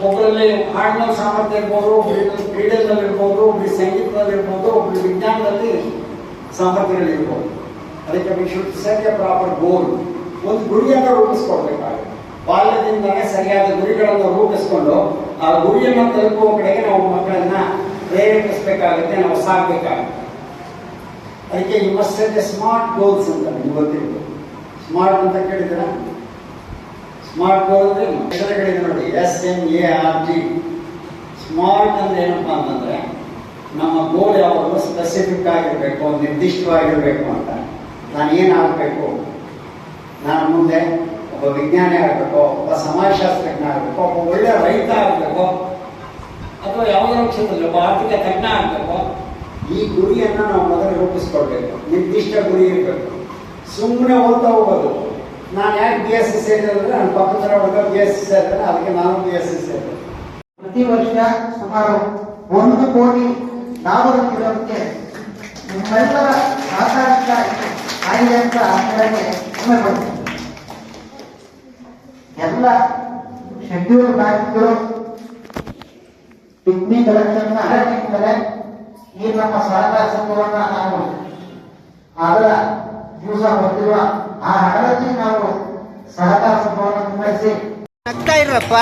ಒಬ್ಬರಲ್ಲಿ ಹಾಡಿನ ಸಾಮರ್ಥ್ಯ ಇರ್ಬೋದು, ಒಬ್ಬರಿಗೆ ಕ್ರೀಡೆಯಲ್ಲಿರ್ಬೋದು, ಒಬ್ಬರಿಗೆ ಸಂಗೀತದಲ್ಲಿರ್ಬೋದು, ಒಬ್ಬರಿಗೆ ವಿಜ್ಞಾನದಲ್ಲಿ ಸಾಮರ್ಥ್ಯಗಳಿರ್ಬೋದು. ಅದಕ್ಕೆ we should set a proper goal. ಒಂದು ಗುರಿಯನ್ನು ರೂಪಿಸ್ಕೊಳ್ಬೇಕಾಗುತ್ತೆ. ಬಾಲ್ಯದಿಂದಲೇ ಸರಿಯಾದ ಗುರಿಗಳನ್ನು ರೂಪಿಸ್ಕೊಂಡು ಆ ಗುರಿಯನ್ನು ತಲುಪುವ ಕಡೆಗೆ ನಾವು ಮಕ್ಕಳನ್ನ ಪ್ರೇರೇಪಿಸಬೇಕಾಗುತ್ತೆ, ನಾವು ಸಾಗಬೇಕಾಗುತ್ತೆ. ಅದಕ್ಕೆ you must set a smart goals ಅಂತ ನಿಮ್ಗೆ ಗೊತ್ತಿರ್ಬೋದು. ಸ್ಮಾರ್ಟ್ ಅಂತ ಕೇಳಿದ್ರೆ ಸ್ಮಾರ್ಟ್ ಗೋಲ್ ಅಂದ್ರೆ ಹೆಸರುಗಳಿದೆ ನೋಡಿ, SMART. ಸ್ಮಾರ್ಟ್ ಅಂದ್ರೆ ಏನಪ್ಪಾ ಅಂತಂದ್ರೆ ನಮ್ಮ ಗೋಲ್ ಯಾವಾಗಲೂ ಸ್ಪೆಸಿಫಿಕ್ ಆಗಿರ್ಬೇಕು, ನಿರ್ದಿಷ್ಟವಾಗಿರ್ಬೇಕು ಅಂತ. ನಾನು ಏನಾಗಬೇಕು, ನಾನು ಮುಂದೆ ಒಬ್ಬ ವಿಜ್ಞಾನಿ ಆಗಬೇಕು, ಒಬ್ಬ ಸಮಾಜಶಾಸ್ತ್ರಜ್ಞ ಆಗಬೇಕು, ಒಬ್ಬ ಒಳ್ಳೆ ರೈತ ಆಗಬೇಕು, ಅಥವಾ ಯಾವುದೋ ಕ್ಷೇತ್ರದಲ್ಲಿ ಒಬ್ಬ ಆರ್ಥಿಕ ತಜ್ಞ ಆಗಬೇಕು. ಈ ಗುರಿಯನ್ನು ನಾವು ಮೊದಲು ರೂಪಿಸ್ಕೊಳ್ಬೇಕು. ನಿರ್ದಿಷ್ಟ ಗುರಿ ಇರಬೇಕು. ಸುಮ್ಮನೆ ಓದ್ತಾ ಹೋಗೋದು. ನಾನು ಯಾಕೆ BSc ಸೇರಿದೆ ಅಂದ್ರೆ ನನ್ನ ಪಕ್ಕದ ಹುಡುಗ BSc ಸೇರ್ತಾನೆ, ಅದಕ್ಕೆ ನಾನು BSc ಸೇರಿದೆ. ಪ್ರತಿ ವರ್ಷ ಸುಮಾರು 1 ಕೋಟಿ ಲಾಭಕ್ಕೆ ನಿಮ್ಮೆಲ್ಲರ ಸಹಕಾರದಿಂದ ಆಗಿದೆ ಅಂತ ಹೇಳಕ್ಕೆ ಹೆಮ್ಮೆ ಪಡ್ತೀನಿ. ಎಲ್ಲ ಶೆಡ್ಯೂಲ್ ಬ್ಯಾಂಕ್ಗಳು ಪಿಗ್ಮಿ ಕಲೆಕ್ಷನ್ ಆರಂಭಿಸಿದರೆ ಈ ನಮ್ಮ ಸಹಕಾರ ಸಂಘವನ್ನ ನಾವು ಅದರ ದಿವಸ ಹೊಂದಿರುವ ಆ ಹಣದಲ್ಲಿ ನಾವು ಸಹಕಾರ ಸಂಘವನ್ನು ಮುನ್ನಡೆಸಿ ನಗ್ತಾ ಇರಪ್ಪ.